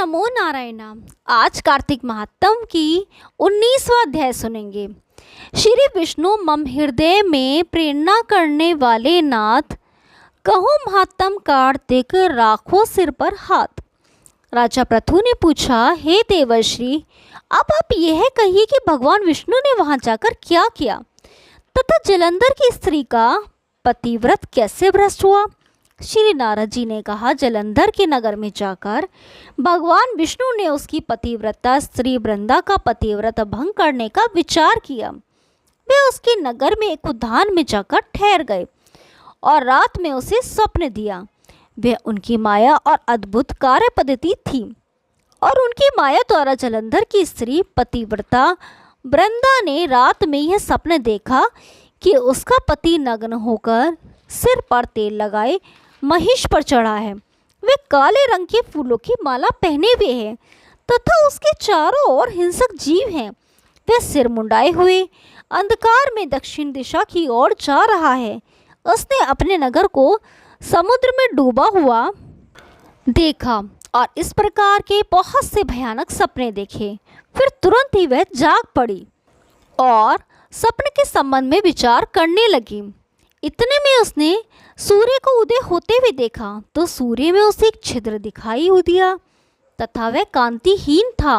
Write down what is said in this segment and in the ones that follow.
नमो नारायण। आज कार्तिक महात्म की 19वां अध्याय सुनेंगे। श्री विष्णु मम हृदय में प्रेरणा करने वाले नाथ, कहो महात्म कार्तिक राखो सिर पर हाथ। राजा पृथु ने पूछा, हे देवर्षि, अब आप यह कहिए कि भगवान विष्णु ने वहां जाकर क्या किया तथा जलंधर की स्त्री का पतिव्रत कैसे भ्रष्ट हुआ। श्री नारद जी ने कहा, जलंधर के नगर में जाकर भगवान विष्णु ने उसकी पतिव्रता स्त्री वृंदा का पतिव्रत भंग करने का विचार किया। वे उसके नगर में एक उद्यान में जाकर ठहर गए और रात में उसे स्वप्न दिया। वह उनकी माया और अद्भुत कार्य पद्धति थी और उनकी माया द्वारा जलंधर की स्त्री पतिव्रता वृंदा ने रात में यह सपने देखा कि उसका पति नग्न होकर सिर पर तेल लगाए महिष पर चढ़ा है। वे काले रंग के फूलों की माला पहने हुए हैं तथा उसके चारों ओर हिंसक जीव हैं। वह सिर मुंडाए हुए अंधकार में दक्षिण दिशा की ओर जा रहा है। उसने अपने नगर को समुद्र में डूबा हुआ देखा और इस प्रकार के बहुत से भयानक सपने देखे। फिर तुरंत ही वह जाग पड़ी और सपने के संबंध में विचार करने लगी। इतने में उसने सूर्य को उदय होते हुए देखा तो सूर्य में उसे एक छिद्र दिखाई दिया तथा वह कांतिहीन था।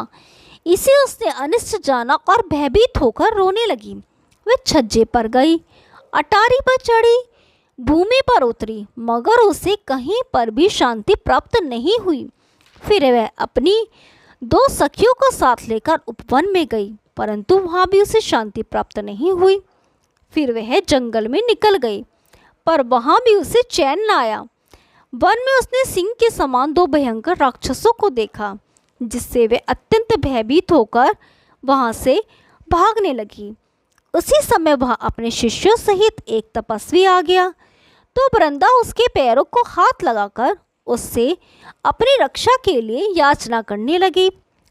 इसे उसने अनिष्ट जाना और भयभीत होकर रोने लगी। वह छज्जे पर गई, अटारी पर चढ़ी, भूमि पर उतरी, मगर उसे कहीं पर भी शांति प्राप्त नहीं हुई। फिर वह अपनी 2 सखियों को साथ लेकर उपवन में गई, परंतु वहाँ भी उसे शांति प्राप्त नहीं हुई। फिर वह जंगल में निकल गई, पर वहाँ भी उसे चैन न आया। वन में उसने सिंह के समान 2 भयंकर राक्षसों को देखा, जिससे वे अत्यंत भयभीत होकर वहाँ से भागने लगी। उसी समय वह अपने शिष्यों सहित एक तपस्वी आ गया तो वृंदा उसके पैरों को हाथ लगाकर उससे अपनी रक्षा के लिए याचना करने लगी।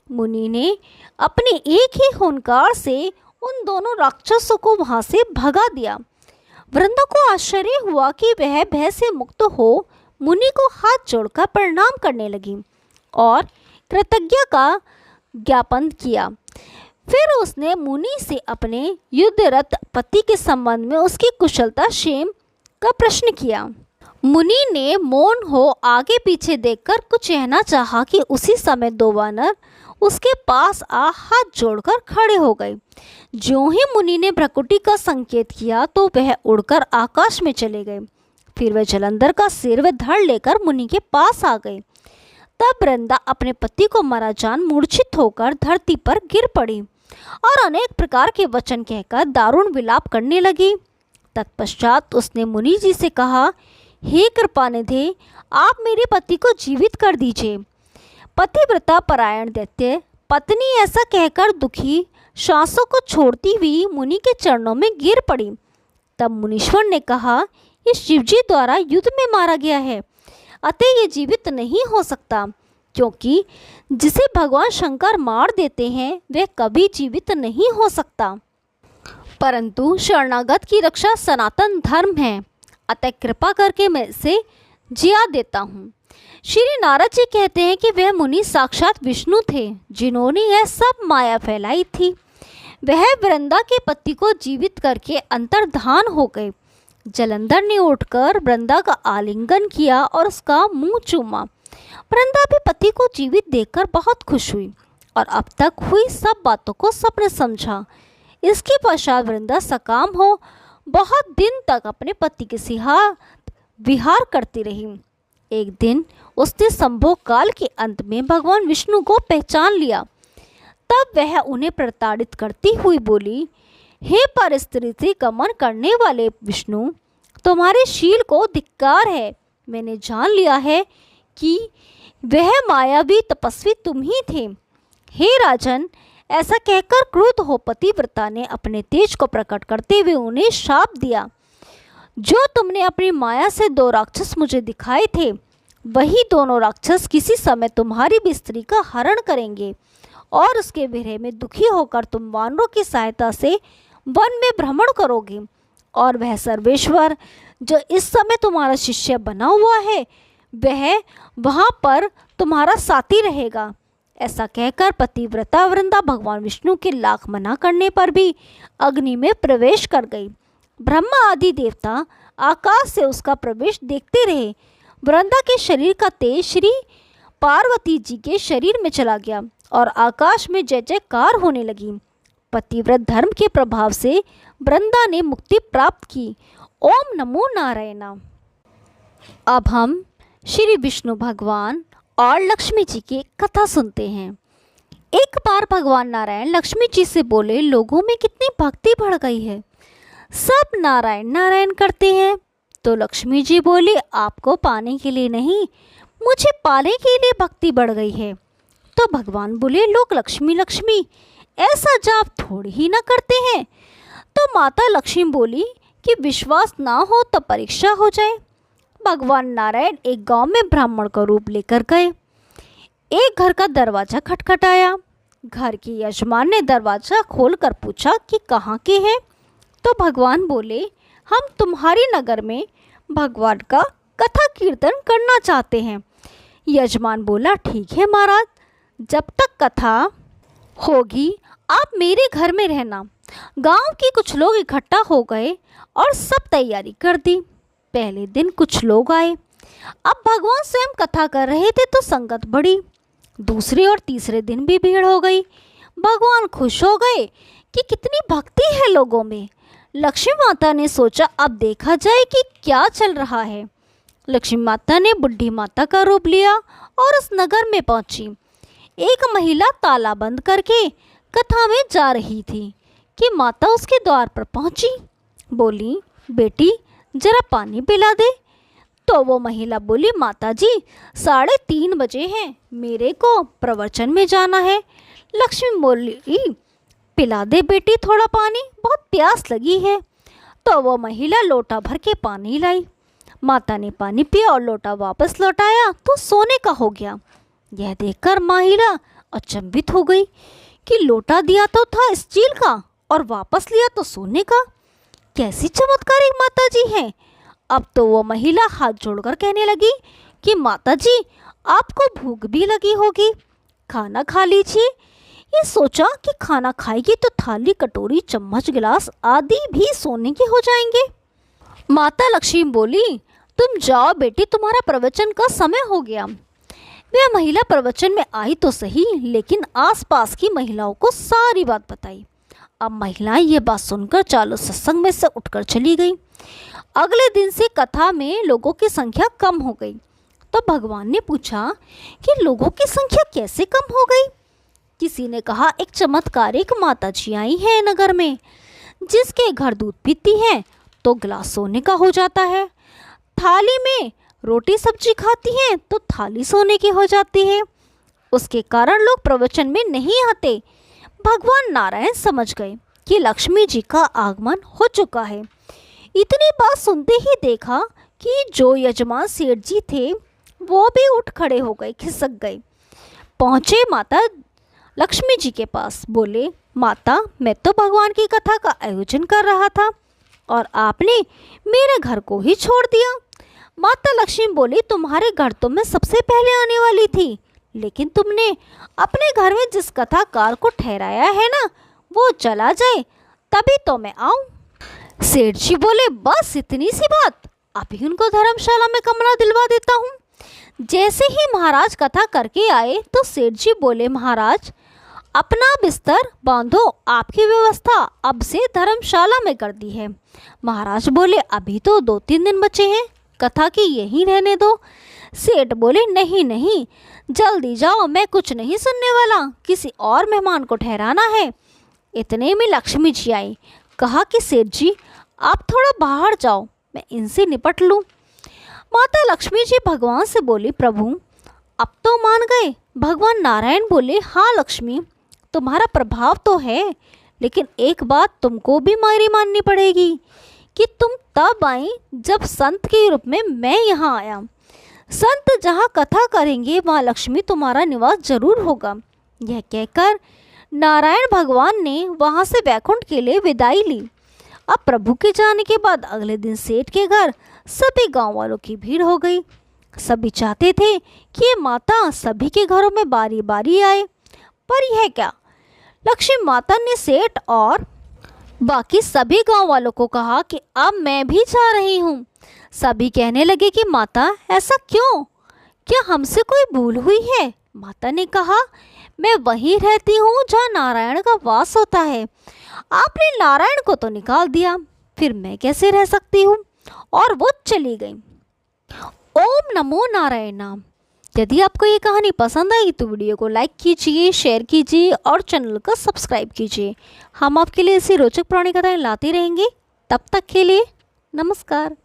मुनि ने अपने एक ही हुंकार से उन दोनों राक्षसों को वहां से भगा दिया। वृंदा को आश्चर्य हुआ कि वह भय से मुक्त हो मुनि को हाथ जोड़कर प्रणाम करने लगी और कृतज्ञता का ज्ञापन किया। फिर उसने मुनि से अपने युद्धरत पति के संबंध में उसकी कुशलता क्षेम का प्रश्न किया। मुनि ने मौन हो आगे पीछे देखकर कुछ कहना चाहा कि उसी समय 2 वानर उसके पास आ हाथ जोड़कर खड़े हो गए। ज्यों ही मुनि ने भ्रकुटी का संकेत किया तो वह उड़कर आकाश में चले गए। फिर वह जलंधर का सिर व धड़ लेकर मुनि के पास आ गए। तब वृंदा अपने पति को मरा जान मूर्छित होकर धरती पर गिर पड़ी और अनेक प्रकार के वचन कहकर दारुण विलाप करने लगी। तत्पश्चात उसने मुनि जी से कहा, हे कृपानिधे, आप मेरे पति को जीवित कर दीजिए। पतिव्रता परायण दैत्य पत्नी ऐसा कहकर दुखी श्वासों को छोड़ती हुई मुनि के चरणों में गिर पड़ी। तब मुनीश्वर ने कहा, ये शिवजी द्वारा युद्ध में मारा गया है, अतः ये जीवित नहीं हो सकता, क्योंकि जिसे भगवान शंकर मार देते हैं वह कभी जीवित नहीं हो सकता। परंतु शरणागत की रक्षा सनातन धर्म है, अतः कृपा करके मैं इसे जिया देता हूँ। श्री नारद जी कहते हैं कि वह मुनि साक्षात विष्णु थे, जिन्होंने यह सब माया फैलाई थी। वह वृंदा के पति को जीवित करके अंतर्धान हो गए। जलंधर ने उठकर वृंदा का आलिंगन किया और उसका मुंह चूमा। वृंदा भी पति को जीवित देखकर बहुत खुश हुई और अब तक हुई सब बातों को स्वप्न समझा। इसके पश्चात वृंदा सकाम हो बहुत दिन तक अपने पति के साथ विहार करती रही। एक दिन उसने संभोग काल के अंत में भगवान विष्णु को पहचान लिया। तब वह उन्हें प्रताड़ित करती हुई बोली, हे परस्त्री से गमन करने वाले विष्णु, तुम्हारे शील को धिक्कार है। मैंने जान लिया है कि वह मायावी तपस्वी तुम ही थे। हे राजन, ऐसा कहकर क्रुद्ध हो पतिव्रता ने अपने तेज को प्रकट करते हुए उन्हें शाप दिया, जो तुमने अपनी माया से 2 राक्षस मुझे दिखाए थे, वही दोनों राक्षस किसी समय तुम्हारी भी स्त्री का हरण करेंगे और उसके विरह में दुखी होकर तुम वानरों की सहायता से वन में भ्रमण करोगे और वह सर्वेश्वर जो इस समय तुम्हारा शिष्य बना हुआ है वह वहाँ पर तुम्हारा साथी रहेगा। ऐसा कहकर पतिव्रता वृंदा भगवान विष्णु के लाख मना करने पर भी अग्नि में प्रवेश कर गई। ब्रह्मा आदि देवता आकाश से उसका प्रवेश देखते रहे। वृंदा के शरीर का तेज श्री पार्वती जी के शरीर में चला गया और आकाश में जय जयकार होने लगी। पतिव्रत धर्म के प्रभाव से वृंदा ने मुक्ति प्राप्त की। ओम नमो नारायण। अब हम श्री विष्णु भगवान और लक्ष्मी जी की कथा सुनते हैं। एक बार भगवान नारायण लक्ष्मी जी से बोले, लोगों में कितनी भक्ति बढ़ गई है, सब नारायण नारायण करते हैं। तो लक्ष्मी जी बोली, आपको पाने के लिए नहीं, मुझे पाने के लिए भक्ति बढ़ गई है। तो भगवान बोले, लोग लक्ष्मी लक्ष्मी ऐसा जाप थोड़ी ही ना करते हैं। तो माता लक्ष्मी बोली कि विश्वास ना हो तो परीक्षा हो जाए। भगवान नारायण एक गांव में ब्राह्मण का रूप लेकर गए। एक घर का दरवाज़ा खटखटाया। घर के यजमान ने दरवाज़ा खोलकर पूछा कि कहाँ के हैं। तो भगवान बोले, हम तुम्हारी नगर में भगवान का कथा कीर्तन करना चाहते हैं। यजमान बोला, ठीक है महाराज, जब तक कथा होगी आप मेरे घर में रहना। गांव के कुछ लोग इकट्ठा हो गए और सब तैयारी कर दी। पहले दिन कुछ लोग आए। अब भगवान स्वयं कथा कर रहे थे तो संगत बढ़ी। दूसरे और तीसरे दिन भी भीड़ हो गई। भगवान खुश हो गए कि कितनी भक्ति है लोगों में। लक्ष्मी माता ने सोचा अब देखा जाए कि क्या चल रहा है। लक्ष्मी माता ने बुढ़ी माता का रूप लिया और उस नगर में पहुंची। एक महिला ताला बंद करके कथा में जा रही थी कि माता उसके द्वार पर पहुंची। बोली, बेटी जरा पानी पिला दे। तो वो महिला बोली, माता जी 3:30 बजे हैं, मेरे को प्रवचन में जाना है। लक्ष्मी बोली, पिला दे बेटी थोड़ा पानी, बहुत प्यास लगी है। तो वो महिला लोटा भर के पानी लाई। माता ने पानी पिया और लोटा वापस लौटाया तो सोने का हो गया। यह देखकर महिला अचंभित हो गई कि लोटा दिया तो था स्टील का और वापस लिया तो सोने का। कैसी चमत्कारिक माता जी हैं। अब तो वो महिला हाथ जोड़कर कहने लगी कि माता जी आपको भूख भी लगी होगी, खाना खा लीजिए। ये सोचा कि खाना खाएगी तो थाली कटोरी चम्मच गिलास आदि भी सोने के हो जाएंगे। माता लक्ष्मी बोली, तुम जाओ बेटी, तुम्हारा प्रवचन का समय हो गया। वह महिला प्रवचन में आई तो सही, लेकिन आसपास की महिलाओं को सारी बात बताई। अब महिलाएं ये बात सुनकर चालू सत्संग में से उठकर चली गई। अगले दिन से कथा में लोगों की संख्या कम हो गई। तो भगवान ने पूछा कि लोगों की संख्या कैसे कम हो गई। किसी ने कहा, एक चमत्कारिक माता जी आई है नगर में, जिसके घर दूध पीती हैं तो गिलास सोने का हो जाता है, थाली में रोटी सब्जी खाती हैं तो थाली सोने की हो जाती है। उसके कारण लोग प्रवचन में नहीं आते। भगवान नारायण समझ गए कि लक्ष्मी जी का आगमन हो चुका है। इतनी बात सुनते ही देखा कि जो यजमान सेठ जी थे वो भी उठ खड़े हो गए, खिसक गए। पहुँचे माता लक्ष्मी जी के पास। बोले, माता मैं तो भगवान की कथा का आयोजन कर रहा था और आपने मेरे घर को ही छोड़ दिया। माता लक्ष्मी बोली, तुम्हारे घर तो मैं सबसे पहले आने वाली थी, लेकिन तुमने अपने घर में जिस कथाकार को ठहराया है ना, वो चला जाए तभी तो मैं आऊँ। सेठ जी बोले, बस इतनी सी बात, अभी उनको धर्मशाला में कमरा दिलवा देता हूँ। जैसे ही महाराज कथा करके आए तो सेठ जी बोले, महाराज अपना बिस्तर बांधो, आपकी व्यवस्था अब से धर्मशाला में कर दी है। महाराज बोले, अभी तो 2-3 दिन बचे हैं, कथा की यहीं रहने दो। सेठ बोले, नहीं नहीं, जल्दी जाओ, मैं कुछ नहीं सुनने वाला, किसी और मेहमान को ठहराना है। इतने में लक्ष्मी जी आई। कहा कि सेठ जी आप थोड़ा बाहर जाओ, मैं इनसे निपट लूँ। माता लक्ष्मी जी भगवान से बोली, प्रभु अब तो मान गए। भगवान नारायण बोले, हाँ लक्ष्मी, तुम्हारा प्रभाव तो है, लेकिन एक बात तुमको भी मेरी माननी पड़ेगी कि तुम तब आई जब संत के रूप में मैं यहाँ आया। संत जहाँ कथा करेंगे वहाँ लक्ष्मी तुम्हारा निवास जरूर होगा। यह कहकर नारायण भगवान ने वहाँ से वैकुंठ के लिए विदाई ली। अब प्रभु के जाने के बाद अगले दिन सेठ के घर सभी गांव वालों की भीड़ हो गई। सभी चाहते थे कि ये माता सभी के घरों में बारी बारी आए, पर यह क्या, लक्ष्मी माता ने सेठ और बाकी सभी गांव वालों को कहा कि अब मैं भी जा रही हूँ। सभी कहने लगे कि माता ऐसा क्यों, क्या हमसे कोई भूल हुई है? माता ने कहा, मैं वहीं रहती हूँ जहाँ नारायण का वास होता है। आपने नारायण को तो निकाल दिया, फिर मैं कैसे रह सकती हूँ? और वो चली गई। ओम नमो नारायण। यदि आपको ये कहानी पसंद आई तो वीडियो को लाइक कीजिए, शेयर कीजिए और चैनल को सब्सक्राइब कीजिए। हम आपके लिए ऐसी रोचक पुरानी कथाएं लाते रहेंगे। तब तक के लिए नमस्कार।